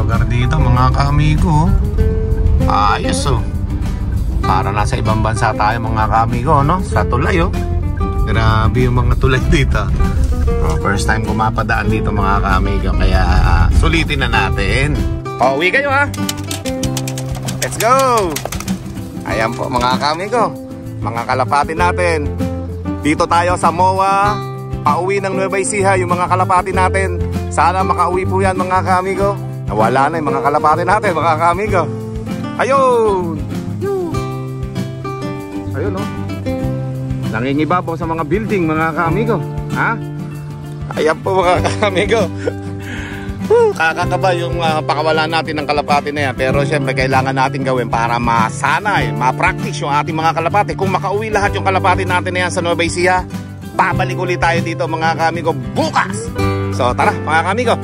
lugar dito mga kaamigo. Ayos oh. Para nasa ibang bansa tayo mga kaamigo, no? Sa tulay oh. Grabe yung mga tulay dito. First time kumapadaan dito mga kaamigo. Kaya sulitin na natin. Pauwi kayo ha. Let's go. Ayan po mga kaamigo, mga kalapati natin. Dito tayo sa MOA. Pauwi ng Nueva Ecija yung mga kalapati natin. Sana makauwi po yan mga kaamigo. Nawala na yung mga kalapati natin mga kaamigo. Ayun! Ayun no. Nangingibabaw sa mga building mga kaamigo. Ha? Ayan po mga kaamigo. Kakakaba yung pakawalan natin ng kalapati na yan. Pero syempre kailangan natin gawin para masanay, ma-practice yung ating mga kalapati. Kung makauwi lahat yung kalapati natin na yan sa Nueva Ecija, babalik ulit tayo dito mga kaamigo bukas. So tara mga kaamigo,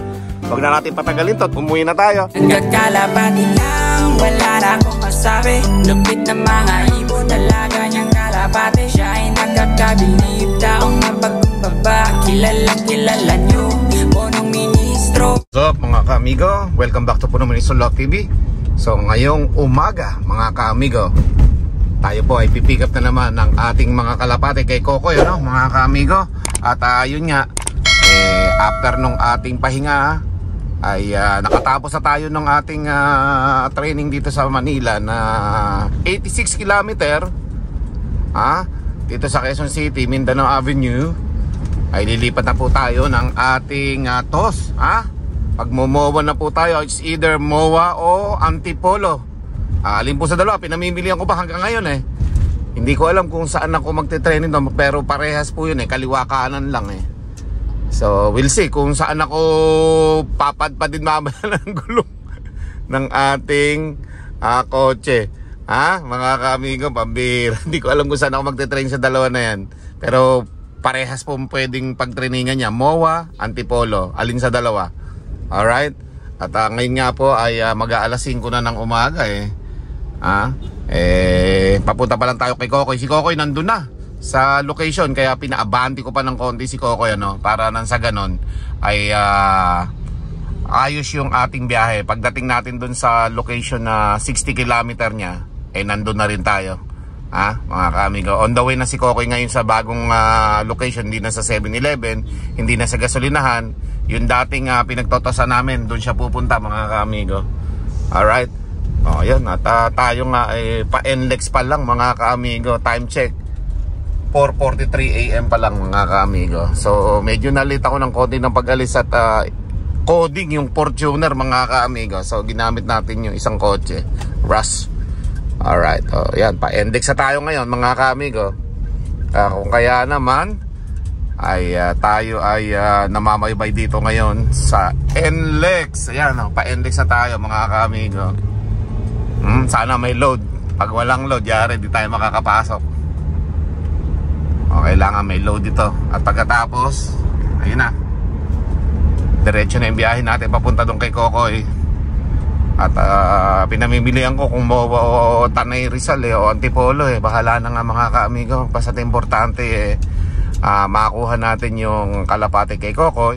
huwag na natin patagalin to, umuwi na tayo. Nagkakalapati lang, wala na akong masabi. Lupit na mga ibon, dalaga niyang kalapati. Siya ay nagkakabilib, taong mapagbaba. Kilala niyo, punong ministro. So mga kaamigo, welcome back to Punong Ministro Vlog TV. So ngayong umaga mga kaamigo, tayo po ay pipick up na naman ng ating mga kalapati kay Kokoy, ano, mga kaamigo. At yun nga, after nung ating pahinga ay nakatapos na tayo ng ating training dito sa Manila na 86 kilometer dito sa Quezon City, Mindanao Avenue. Ay lilipat na po tayo ng ating TOS. Pag MOA na po tayo, it's either MOA o Antipolo. Alin po sa dalawa, pinamimilihan ko pa hanggang ngayon eh. Hindi ko alam kung saan ako magte-training doon, pero parehas po yun eh, kaliwa kanan lang eh. So we'll see kung saan ako papadpadin mamaya ng gulong ng ating kotse. Mga kaamigo, pambira. Hindi ko alam kung saan ako magte-training sa dalawa na yan. Pero parehas po pwedeng pagtrainingan niya, MOA, Antipolo, alin sa dalawa. Alright? At ngayon nga po ay mag-aalas 5 na ng umaga eh. Papunta pa lang tayo kay Kokoy. Si Kokoy nandun na sa location, kaya pinaabanti ko pa ng konti si Kokoy, ano, para nang sa ganon ay ayos yung ating biyahe. Pagdating natin dun sa location na 60 kilometer niya, nandun na rin tayo. Mga kaamigo, on the way na si Kokoy ngayon sa bagong location. Hindi na sa 7-Eleven, hindi na sa gasolinahan. Yung dating pinagtotosan namin, dun siya pupunta mga kaamigo. Alright. Yan, at tayo nga pa-NLEX pa lang mga kaamigo. Time check 4:43 AM pa lang mga kaamigo. So medyo nalita ako ng konti ng pag-alis at coding yung Fortuner mga kaamigo. So ginamit natin yung isang kotse, Rush. Alright, yan, pa-NLEX na tayo ngayon mga kaamigo. Kung kaya naman ay tayo ay namamaybay dito ngayon sa NLEX. Ayan, pa-NLEX na tayo mga kaamigo. Sana may load. Pag walang load, yari di tayo makakapasok. Kailangan may load dito. At pagkatapos, ayun na, diretso na yung biyahe natin papunta doon kay Kokoy. At pinamimilihan ko kung MOA o Tanay Rizal o Antipolo bahala na nga mga kaamigo. Basta importante makakuha natin yung kalapati kay Kokoy.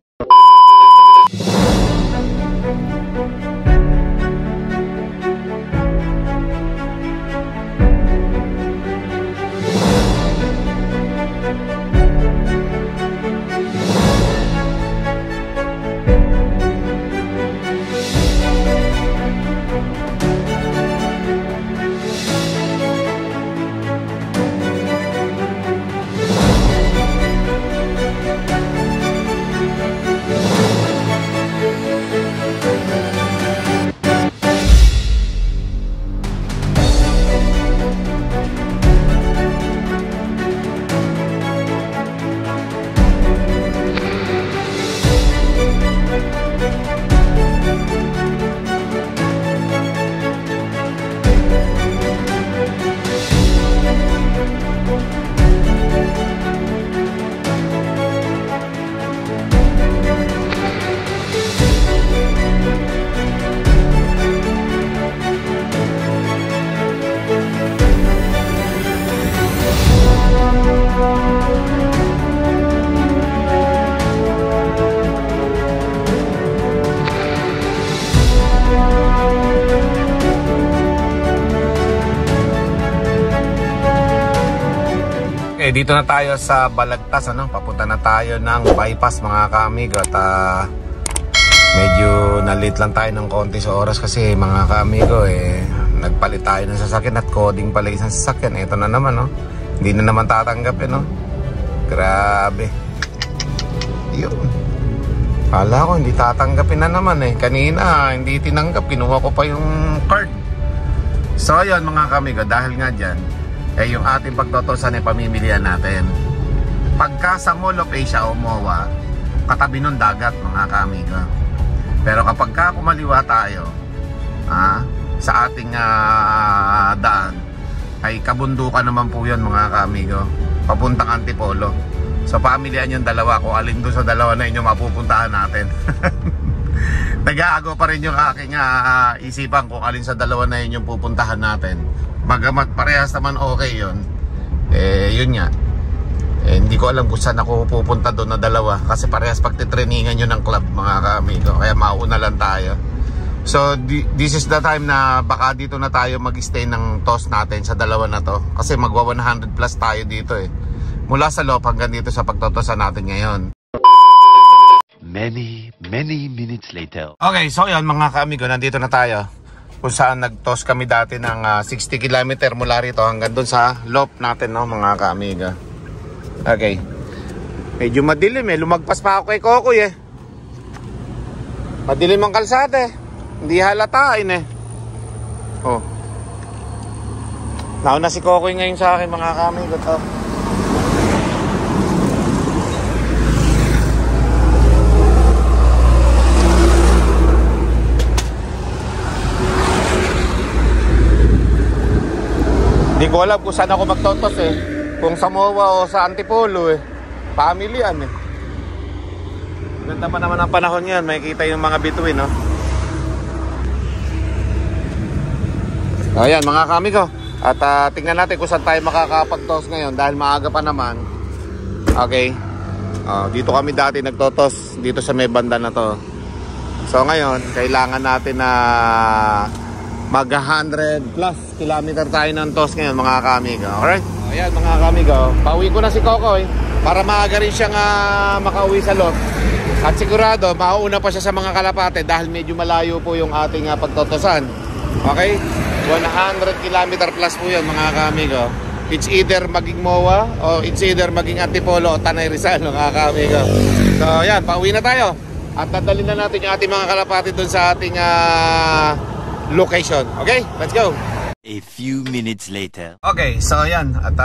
dito na tayo sa Balagtas, ano? Papunta na tayo ng bypass mga kaamigo. At medyo na-late lang tayo ng konti sa oras kasi mga kaamigo nagpalit tayo ng sasakyan at coding pala isang sasakyan. Ito na naman, no? Hindi na naman tatanggapin, no? Grabe. Yun. Kala ko hindi tatanggapin na naman Kanina hindi tinanggap, kinuha ko pa yung card. So ayun mga kaamigo, dahil nga dyan yung ating pagtotosan pamimilian natin. Pagka sa Mall of Asia o MOA, katabi nun dagat mga kaamigo. Pero kapag ka kumaliwa tayo sa ating daan, ay kabundukan naman po yun mga kaamigo, papuntang Antipolo. So pamilihan yung dalawa, kung alin doon sa dalawa na inyo mapupuntahan natin. Nag-aago pa rin yung aking isipan kung alin sa dalawa na yun yung pupuntahan natin. Bagamat parehas naman okay yun, yun nga, hindi ko alam kung saan ako pupunta doon na dalawa, kasi parehas pagtitrainingan yun ng club mga kaamigo, kaya mauna lang tayo. So this is the time na baka dito na tayo mag-stay ng toss natin sa dalawa na to, kasi magwa 100 plus tayo dito mula sa loob hanggang dito sa pagtotosan natin ngayon. Many minutes later. Okay, so yun mga kaamigo, nandito na tayo kung saan nag-toss kami dati ng 60 km mula rito hanggang doon sa loop natin, no mga kaamigo. Okay, medyo madilim lumagpas pa ako kay Kokoy madilim ang kalsada hindi halatain oh, nauna si Kokoy ngayon sa akin mga kaamigo. Hindi ko alam kung saan ako magtotos kung sa MOA o sa Antipolo pamilian Ganda pa naman ang panahon yan, makikita yung mga bituin Ayan mga kaamigo, at tingnan natin kung saan tayo makakapagtos ngayon dahil maaga pa naman. Okay, dito kami dati nagtotos, dito sa may banda na to. So ngayon kailangan natin na mag 100 plus kilometer tayo ng toss ngayon mga kaamigo. Alright? Ayan mga kaamigo, pauwi ko na si Kokoy para maaga rin siyang makauwi sa lot. At sigurado mauuna pa siya sa mga kalapate dahil medyo malayo po yung ating pagtotosan. Okay? 100 kilometer plus po yun mga kaamigo. It's either maging MOA o it's either maging Antipolo o Tanay Rizal mga kaamigo. So ayan, pauwi na tayo. At dadalhin na natin yung ating mga kalapate doon sa ating location. Okay, let's go. A few minutes later. Okay, so yan. At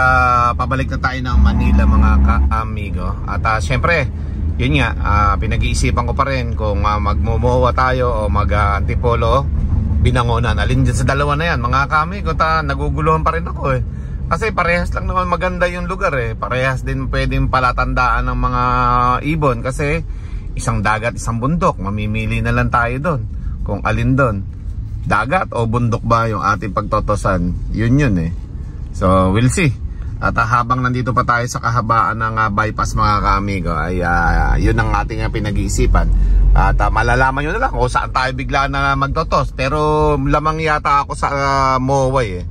pabalik na tayo ng Manila mga kaamigo. At syempre, yun nga, pinag-iisipan ko pa rin kung magmomowa tayo o mag-Antipolo, Binangonan. Alin dyan sa dalawa na yan mga kaamigo. Naguguluhan pa rin ako kasi parehas lang naman maganda yung lugar Parehas din pwedeng palatandaan ng mga ibon kasi isang dagat, isang bundok. Mamimili na lang tayo doon kung alin doon, dagat o bundok ba yung ating pagtotosan. Yun So we'll see. At habang nandito pa tayo sa kahabaan ng bypass mga kaamigo, ay yun ang ating pinag-iisipan. At malalaman nyo na lang kung saan tayo bigla na magtotos. Pero lamang yata ako sa MOA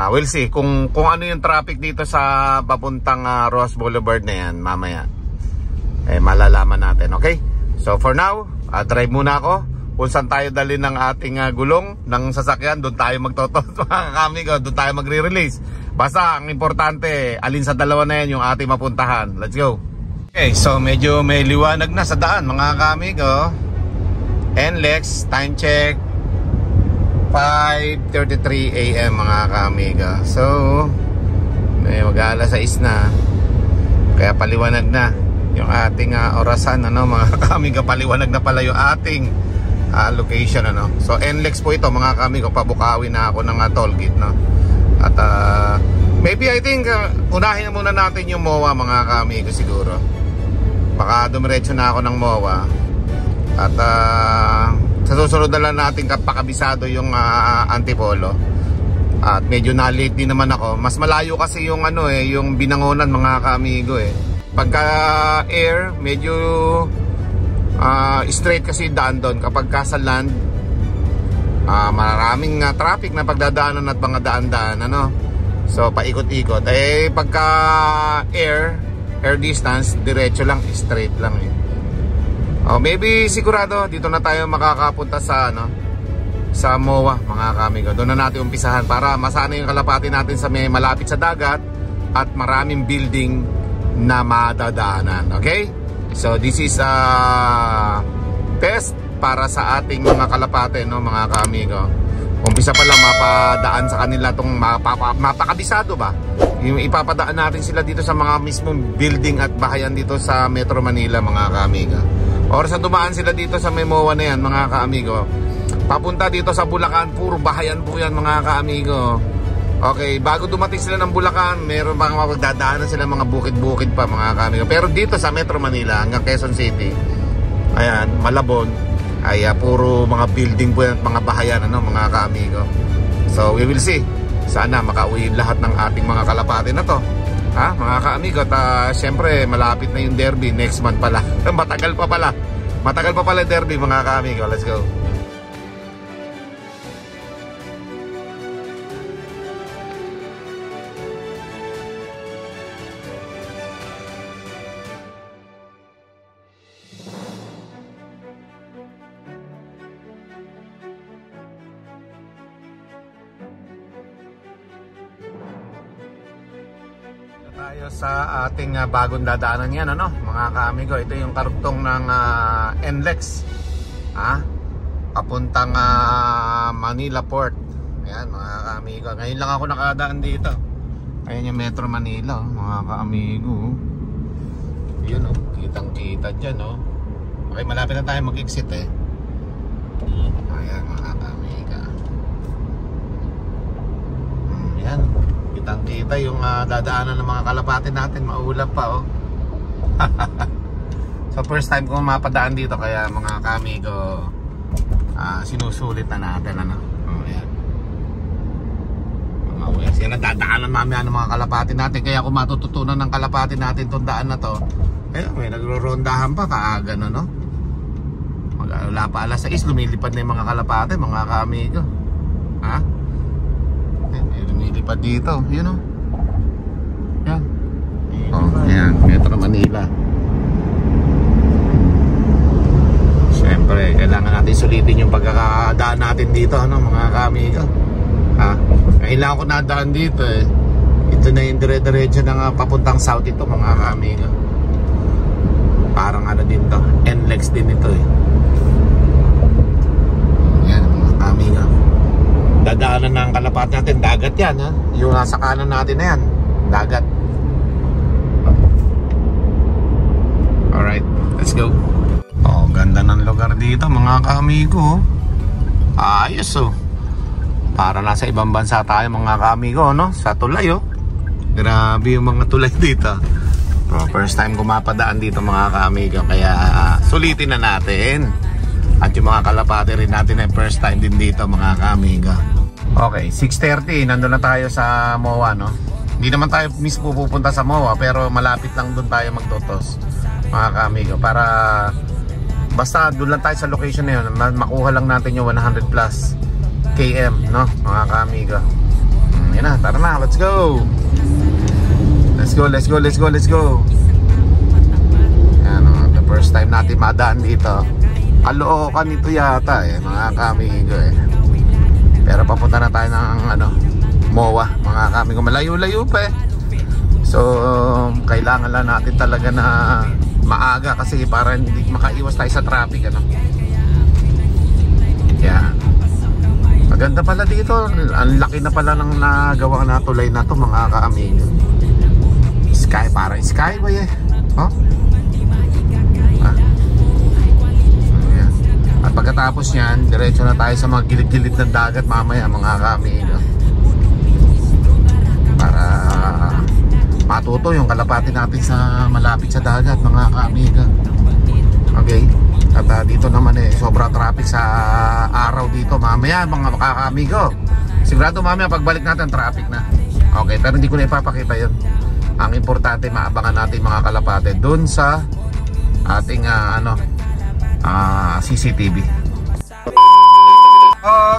we'll see kung ano yung traffic dito sa papuntang Ross Boulevard na yan mamaya. Malalaman natin. Okay, so for now drive muna ako. Kung saan tayo dali ng ating gulong ng sasakyan, doon tayo magtotos mga kaamigo, doon tayo magre-release. Basta ang importante, alin sa dalawa na yan yung ating mapuntahan. Let's go. Okay, so medyo may liwanag na sa daan mga kaamigo. NLEX, time check 5:33 AM mga kaamigo. So may mag-aalas 6 na, kaya paliwanag na yung ating orasan mga kaamigo. Paliwanag na pala yung ating location So NLEX po ito mga kaamigo. Pabukawi na ako ng toll gate At maybe I think unahin muna natin yung MOA mga kaamigo siguro. Baka dumiretso na ako ng MOA. At sa susunod na lang natin kapakabisado yung Antipolo. At medyo na-late din naman ako. Mas malayo kasi yung yung Binangonan mga kaamigo Pagka air, medyo straight kasi daan doon. Kapag ka sa land, maraming traffic na pagdadaanan at mga daan-daan So paikot-ikot. Eh pagka air distance, diretso lang, straight lang eh. Maybe sigurado dito na tayo makakapunta sa sa MOA mga kamigo. Doon na natin umpisahan para masanay yung kalapati natin sa may malapit sa dagat at maraming building na madadaanan. Okay? So this is test para sa ating mga kalapate, no, mga kamigo. Umpisa pa lang mapadaan sa kanila tong mapakabisado ba? Yung ipapadaan natin sila dito sa mga mismong building at bahayan dito sa Metro Manila mga kamigo. Or sa dumaan sila dito sa MOA na yan mga kaamigo, papunta dito sa Bulacan, puro bahayan po yan mga kaamigo. Okay, bago dumating sila ng Bulacan, meron mga magdadaanan sila mga bukid-bukid pa mga kaamigo. Pero dito sa Metro Manila hanggang Quezon City, ayan, Malabon, ay puro mga building po yan at mga bahayan mga kaamigo. So we will see, sana makauwi lahat ng ating mga kalapati na to, ha, mga kaamigo. At syempre malapit na yung derby next month pala. Matagal pa pala derby mga kaamigo. Let's go. Tayo sa ating bagong dadaanan yan, mga kaamigo. Ito yung karugtong ng NLEX, papuntang Manila Port. Ayan mga kaamigo, ngayon lang ako nakadaan dito. Ayan yung Metro Manila, mga kaamigo. Yun kitang kita dyan. Okay, malapit na tayo mag-exit eh. Ayan mga kaamigo. Ayan, kitang-kita yung dadaanan ng mga kalapati natin. Maulap pa So first time ko mapadaan dito, kaya mga kamigo, sinusulit na natin ayan. Yan ang dadaanan mamaya ng mga kalapati natin. Kaya kung matututunan ng kalapati natin itong daan na to, ayun, may nagro-rondahan pa kaaga wala pa alas 6, lumilipad na yung mga kalapati mga kamigo. Lumilipad dito, yan. Yan, Metro Manila. Siyempre, kailangan natin sulitin yung pagkakadaan natin dito, mga kamigo. Kailangan ko nadaan dito eh. Ito na yung dire-diretso ng papuntang south ito mga kamigo. Parang din to, NLEX din ito eh. Yan mga kamigo. Dadaanan ng kalapati natin, dagat yan yung nasa kanan natin na yan, dagat. Alright, let's go. Ganda ng lugar dito mga kaamigo. Ayos para nasa ibang bansa tayo mga kaamigo, sa tulay grabe yung mga tulay dito. First time ko mapadaan dito mga kaamigo, kaya sulitin na natin. At yung mga kalapati rin natin ay first time din dito mga kaamigo. Okay, 6:30, nandun na tayo sa MOA, Hindi naman tayo mismo pupunta sa MOA, pero malapit lang doon tayo magtotos mga kaamigo. Para basta doon lang tayo sa location na yun, makuha lang natin yung 100 plus km, mga kaamigo. Yan na, tara na, let's go. Let's go. Yan, the first time natin madaan dito. Caloocan ito yata mga kaamigo Pero papunta na tayo ng MOA mga kaamigo. Malayo-layo pa So kailangan lang natin talaga na maaga, kasi para hindi makaiwas tayo sa traffic Yan. Maganda pala dito. Ang laki na pala ng nagawa na tulay na to mga kaamigo. Sky, parang skyway Ayan. At pagkatapos yan, diretso na tayo sa mga gilid-gilid ng dagat mamaya mga kaamigo, para matuto yung kalapati natin sa malapit sa dagat mga kaamigo. Okay. At dito naman sobra traffic sa araw dito mamaya mga kaamigo. Sigurado mamaya pagbalik natin traffic na. Okay, pero hindi ko na ipapakita yun. Ang importante, maabangan natin mga kalapate doon sa ating CCTV.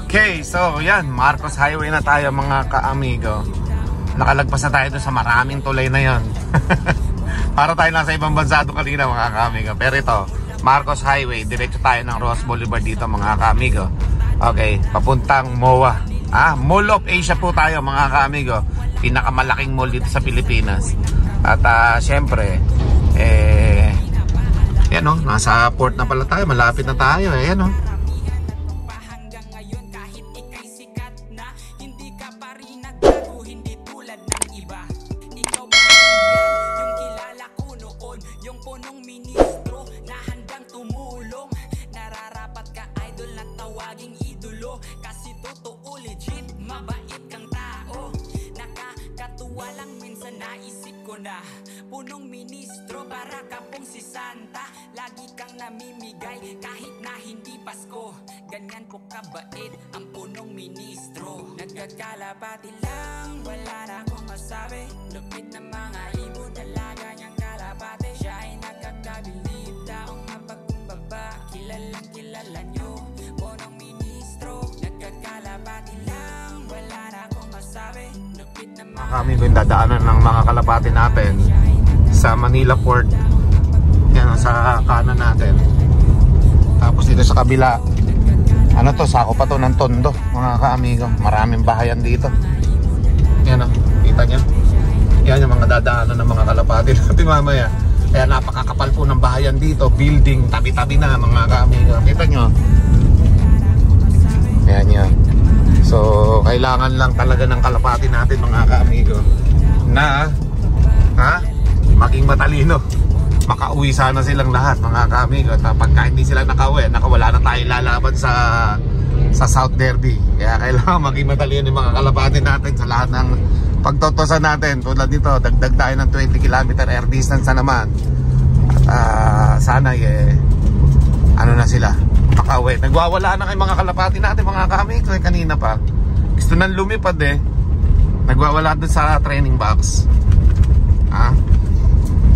Okay, so yan, Marcos Highway na tayo mga kaamigo. nakalagpas na tayo doon sa maraming tulay na yon. Para tayo nasa ibang bansa doon kanina mga kaamigo. Pero ito, Marcos Highway, diretso tayo ng Ross Boulevard dito mga kaamigo. Okay, papuntang MOA. Mall of Asia po tayo mga kaamigo. Pinakamalaking mall dito sa Pilipinas. At syempre, yan o, nasa port na pala tayo. Malapit na tayo, yan o. Punong ministro, para ka pong si Santa. Lagi kang namimigay kahit na hindi Pasko. Ganyan po kabait ang punong ministro. Nagkakalapati lang, wala na akong masabi. Lupit na mga ibon, dalaga niyang kalapate. Siya ay nagkakabilib, taong mapagkumbaba. Kilalang kilala niyo, punong ministro. Nagkakalapati lang, wala na akong masabi. Lupit na mga Kami yung dadaanan ng mga kalapati natin sa Manila Port. Yan, sa kanan natin. Tapos dito sa kabila, ano to, sako pa to ng Tondo mga kaamigo. Maraming bahayan dito. Yan o, kita nyo. Yan yung mga dadaanan ng mga kalapati natin mamaya. Kaya napakakapal po ng bahayan dito. Building, tabi-tabi na mga kaamigo. Kita nyo. Yan yan. So, kailangan lang talaga ng kalapati natin mga kaamigo na maging matalino. Makauwi sana silang lahat mga kaamigo. At pagka hindi sila nakauwi, nakawala na tayo lalaban sa South Derby. Kaya kailangan maging matalino yung mga kalapati natin sa lahat ng pagtotosan natin. Tulad nito, dagdag tayo ng 20 km air distance na naman. At sana ano na sila, makauwi. Nagwawala na kay mga kalapati natin mga kaamigo. Kanina pa gusto nang lumipad nagwawala doon sa training box.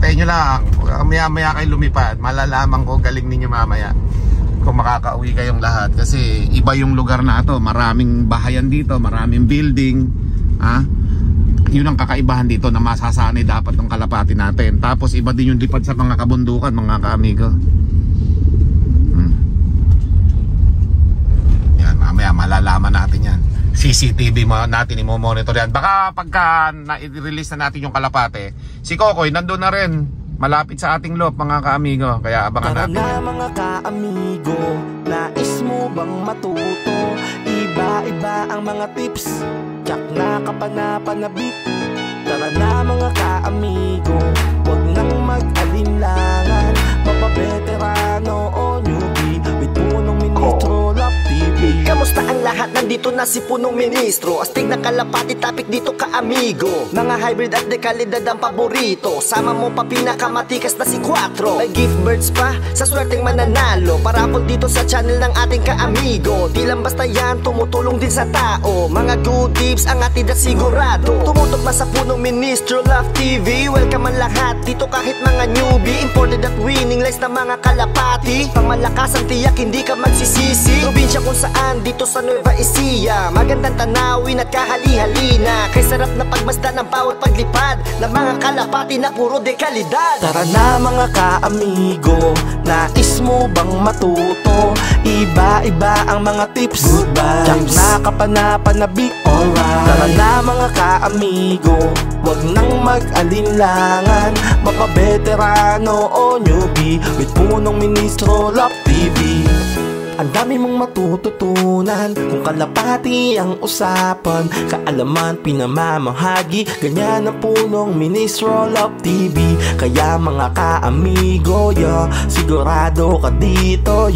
Tayo nyo lang, maya kayo lumipad. Malalaman ko, galing ninyo mamaya kung makakauwi kayong lahat. Kasi iba yung lugar na ito. Maraming bahayan dito, maraming building. Yun ang kakaibahan dito na masasanay dapat ng kalapati natin. Tapos iba din yung lipad sa mga kabundukan mga kaamigo. Yan, mamaya malalaman natin yan. CCTV natin i-monitor yan. Baka pagka na-release na natin yung kalapate, si Kokoy nandun na rin, malapit sa ating loob mga kaamigo. Kaya abangan natin. Tara na mga kaamigo, nais mo bang matuto? Iba-iba ang mga tips, tsak na kapanapanabik. Tara na mga kaamigo, huwag nang mag-alinlangan. Mapabeterano o newbie, with punong ministro Love TV. Kamusta ang lahat? Nandito na si punong ministro. Astig na kalapati, topic dito ka-amigo. Mga hybrid at dekalidad ang paborito. Sama mo pa pinakamatikas na si Quattro. May gift birds pa sa swerteng mananalo. Parapol dito sa channel ng ating ka-amigo. Di lang basta yan, tumutulong din sa tao. Mga good tips ang atid at sigurado. Tumutok na sa punong ministro Love TV. Welcome ang lahat dito kahit mga newbie. Imported at winning lies na mga kalapati. Pangmalakas ang tiyak, hindi ka magsisisi. Probinsya kung saan, dito sa Nueva Ecija. Magandang tanawin at kahali-halina. Kay sarap na pagmasdan ng bawat paglipad ng mga kalapati na puro dekalidad. Tara na mga kaamigo, nais mo bang matuto? Iba-iba ang mga tips, tsak na kapanapanabik. Tara na mga kaamigo, huwag nang mag-alinlangan. Mapabeterano o newbie, with punong ministro Love TV. Ang dami mong matututunan kung kalapati ang usapan. Kaalaman, pinamamahagi, ganyan ang punong ministro Love TV. Kaya mga kaamigo, sigurado ka dito,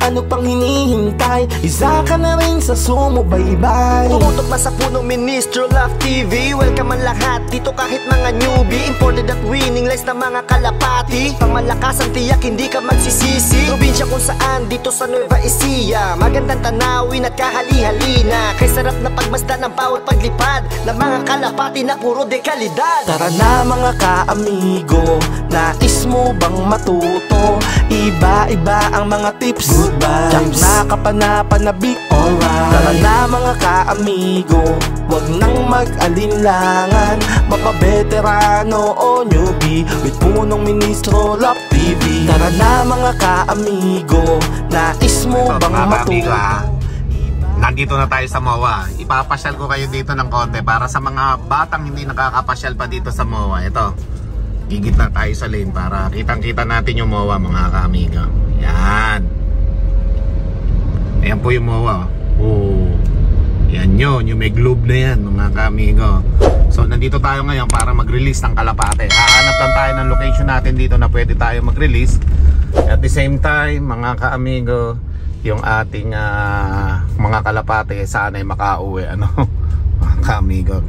ano pang hinihintay? Isa ka na rin sa sumubaybay. Tumutok na sa punong ministro Love TV. Welcome ang lahat dito kahit mga newbie. Imported at winning lies na mga kalapati. Pangmalakas ang tiyak, hindi ka magsisisi. Probinsya kung saan, dito sa Nueva Isiya, magandang tanawin at kahali-halina, kay sarap na pagmasdan ng bawat paglipad ng mga kalapati na puro dekalidad. Tara na mga ka-amigo, nais mo bang matuto? Iba-iba ang mga tips, good vibes, tiyak na kapanapanabik, alright. Tara na mga ka-amigo, wag nang mag-alinlangan, mapabeterano o newbie, with punong ministro Love TV. Tara na mga ka-amigo, nais mo bang matuto? Nandito na tayo sa MOA. Ipapasyal ko kayo dito ng konti para sa mga batang hindi nakakapasyal pa dito sa MOA. Ito, gigit na tayo sa lane para kitang-kita natin yung MOA mga ka-amigo. Yan. Ayan po yung MOA. Oh. Yan yun, yung may globe na yan mga ka-amigo. So nandito tayo ngayon para mag-release ng kalapate. Hahanap lang tayo ng location natin dito na pwede tayo mag-release. At the same time mga ka-amigo, yung ating mga kalapate sana ay makauwi, ano mga ka-amigo.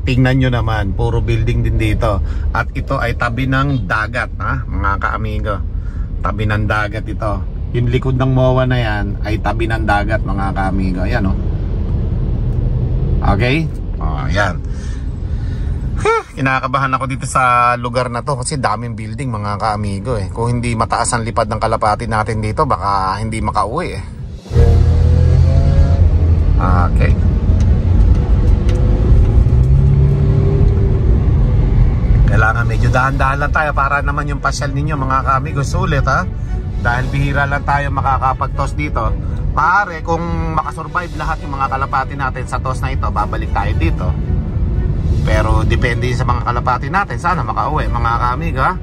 Tingnan nyo naman, puro building din dito. At ito ay tabi ng dagat, ha mga ka-amigo. Tabi ng dagat ito. Yung likod ng MOA na yan ay tabi ng dagat mga ka-amigo. Ayan, oh. Okay? Oh, ayan. Kinakabahan ako dito sa lugar na to kasi daming building mga ka-amigo eh. Kung hindi mataas ang lipad ng kalapati natin dito, baka hindi makauwi eh. Okay. Kailangan medyo dahan-dahan lang tayo para naman yung pasyal ninyo mga ka-amigo sulit, ha. Dahil bihira lang tayo makakapag-toss dito. Pare, kung makasurvive lahat yung mga kalapati natin sa toss na ito, babalik tayo dito. Pero depende sa mga kalapati natin, sana makauwi mga ka-amigo, ha?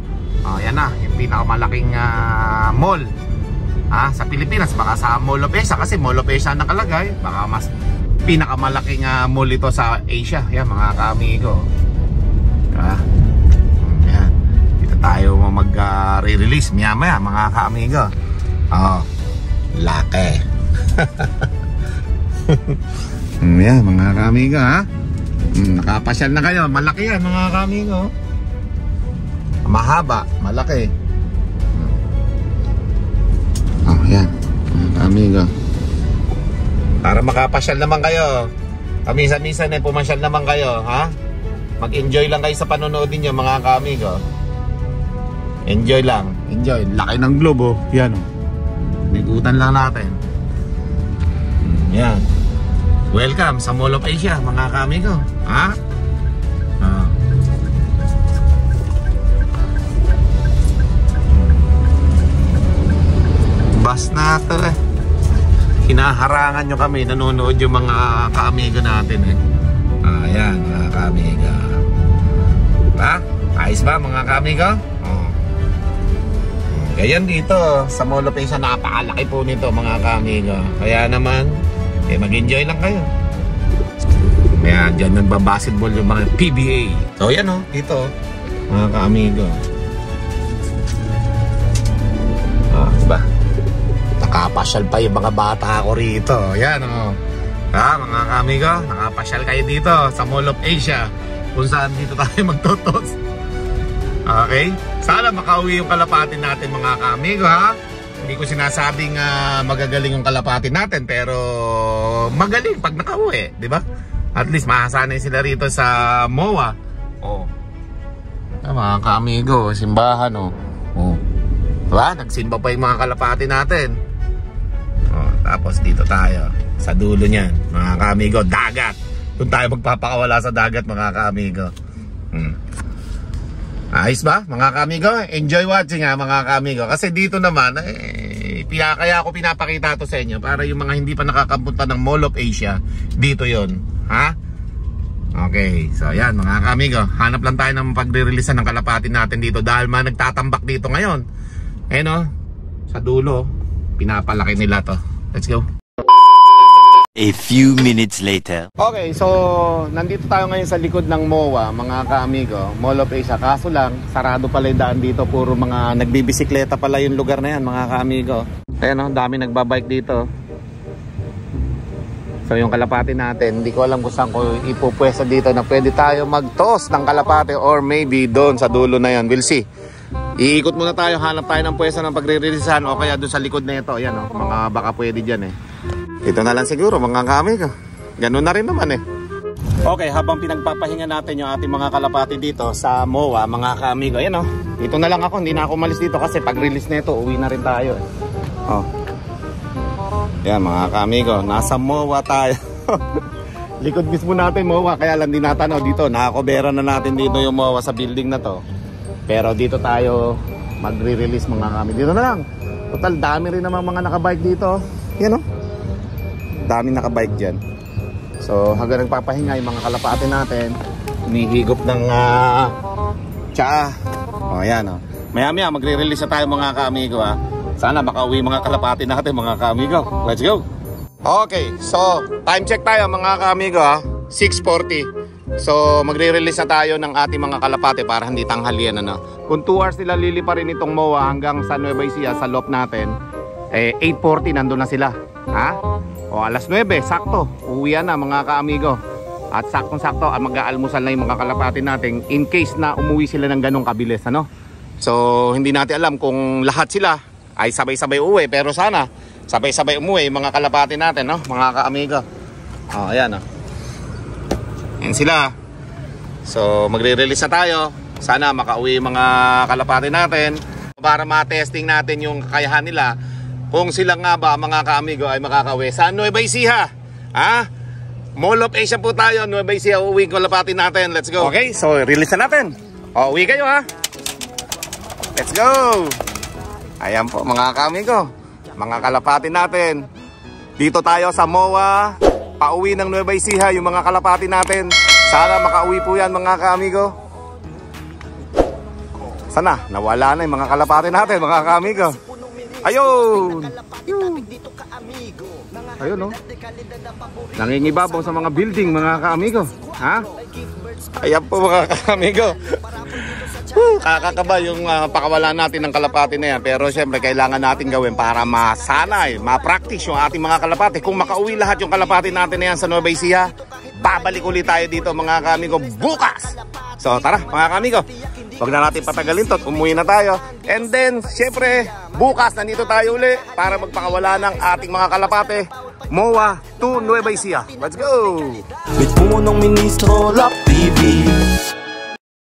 Oh, yan na, yung pinakamalaking mall sa Pilipinas. Baka sa Mall of Asia, kasi Mall of Asia nakalagay. Baka mas pinakamalaking mall ito sa Asia. Yan mga ka-amigo. Yan. Dito tayo mag-re-release maya-maya mga ka-amigo. Oh, laki. Yan mga ka-amigo, ha? Nakapasyal na kayo. Malaki yan mga ka-amigo. Mahaba, malaki. Oh, yan mga ka-amigo. Para makapasyal naman kayo, kamisa-misa na pumasyal naman kayo, ha? Mag-enjoy lang kayo sa panonood niyo mga ka-amigo. Enjoy lang, enjoy. Laki ng globe, oh. Yan, oh. Nigutan lang natin. Yan. Welcome sa Mall of Asia mga ka-amigo, ha? Bus na ito eh. Hinaharangan nyo kami, nanonood yung mga ka-amigo natin eh. Ayan mga ka-amigo. Ha? Ayos ba mga ka-amigo? Ganyan dito sa Mall of Asia, napakalaki po nito mga ka-amigo. Kaya naman mag-enjoy lang kayo. Kaya dyan nagbabasketball yung mga PBA. So yan o, dito mga ka-amigo. Diba? Nakapasyal pa yung mga bata ako rito. Yan o. Mga ka-amigo, nakapasyal kayo dito sa Mall of Asia, kung saan dito tayo magtotos. Okay? Sana makauwi yung kalapati natin mga ka-amigo, ha? Hindi ko sinasabing magagaling yung kalapati natin, pero magaling pag nakauwi, di ba? At least mahasanay sila rito sa MOA. Oh. Mga ka-amigo, simbahan, oh. Oh. Diba? Nagsimba pa yung mga kalapati natin. Oh, tapos dito tayo sa dulo niyan, mga ka-amigo, dagat. Doon tayo magpapakawala sa dagat mga ka-amigo. Ayos ba mga ka-amigo? Enjoy watching mga ka-amigo. Kasi dito naman kaya ako pinapakita to sa inyo para yung mga hindi pa nakakapunta ng Mall of Asia, dito yon, ha? Okay, so yan mga ka-amigo, hanap lang tayo ng pagre-releasean ng kalapati natin dito dahil nagtatambak dito ngayon. Sa dulo pinapalaki nila to. Let's go. A few minutes later. Okay, so nandito tayo ngayon sa likod ng MOA, mga ka-amigo, Mall of Asia. Kaso lang, sarado pala yung daan dito. Puro mga nagbibisikleta pala yung lugar na yan, mga ka-amigo. Ayan o, dami nagbabike dito. So yung kalapati natin, hindi ko alam kung saan ko ipupwesto dito na pwede tayo mag-toss ng kalapati, or maybe doon sa dulo na yan. We'll see. Iikot muna tayo, hanap tayo ng pwesto ng pagre-releasehan o kaya doon sa likod na ito. Ayan o, mga baka pwede dyan eh. Ito na lang siguro mga kaamigo. Ganun na rin naman eh. Okay, habang pinagpapahinga natin yung ating mga kalapati dito sa MOA, mga kaamigo. Ayan o, ito na lang ako, hindi na ako umalis dito kasi pag-release na ito, uwi na rin tayo eh. Oh. Ayan mga kaamigo, nasa MOA tayo. Likod mismo natin MOA, kaya lang din natanaw dito. Nakakobera na natin dito yung MOA sa building na to. Pero dito tayo magre-release mga kami. Dito na lang. Total dami rin naman mga nakabike dito. Yan o. Dami nakabike dyan. So hanggang nagpapahinga yung mga kalapati natin. Umihigop ng tsaa. O yan o. Maya-maya magre-release na tayo mga kaamigo ha. Sana makauwi mga kalapati natin mga kaamigo. Let's go. Okay, so time check tayo mga kaamigo ha. 6:40. So magre-release na tayo ng ating mga kalapate para hindi tanghalian ano. Kung 2 hours nila liliparin itong MOA hanggang sa Nueva Ecija sa loft natin, 8:40 nandun na sila. Ha? O alas 9, sakto. Uwian na mga kaamigo. At saktong-sakto mag-aalmusal na yung mga kalapate natin in case na umuwi sila ng ganong kabilis ano. So hindi natin alam kung lahat sila ay sabay-sabay uwi, pero sana sabay-sabay umuwi yung mga kalapate natin no, mga kaamigo. O ayan o. Yan sila. So magre-release na tayo. Sana makauwi mga kalapati natin para ma-testing natin yung kakayahan nila. Kung sila nga ba mga kaamigo ay makakauwi sa Nueva Ecija. Ha? Mall of Asia po tayo, Nueva Ecija. Uuwi ko kalapati natin. Let's go. Okay, so release na natin. O, uwi kayo ha. Let's go. Ayan po mga kaamigo, mga kalapati natin. Dito tayo sa MOA. Pauwi ng Nueva Ecija yung mga kalapati natin. Sana makauwi po yan mga kaamigo. Sana nawala na yung mga kalapati natin mga kaamigo. Ayun. Ayun no. Nangingibabaw sa mga building mga kaamigo. Ha? Ayan po mga kaamigo. Kakakaba yung pakawala natin ng kalapati na yan. Pero syempre kailangan natin gawin para masanay, ma-practice yung ating mga kalapati. Kung makauwi lahat yung kalapati natin na yan sa Nueva Ecija, babalik ulit tayo dito mga kaamigo bukas. So tara mga kaamigo, huwag na natin patagalin to, umuwi na tayo. And then syempre bukas nandito tayo uli para magpakawala ng ating mga kalapati MOA to Nueva Ecija. Let's go! Mit punong ministro, Love TV.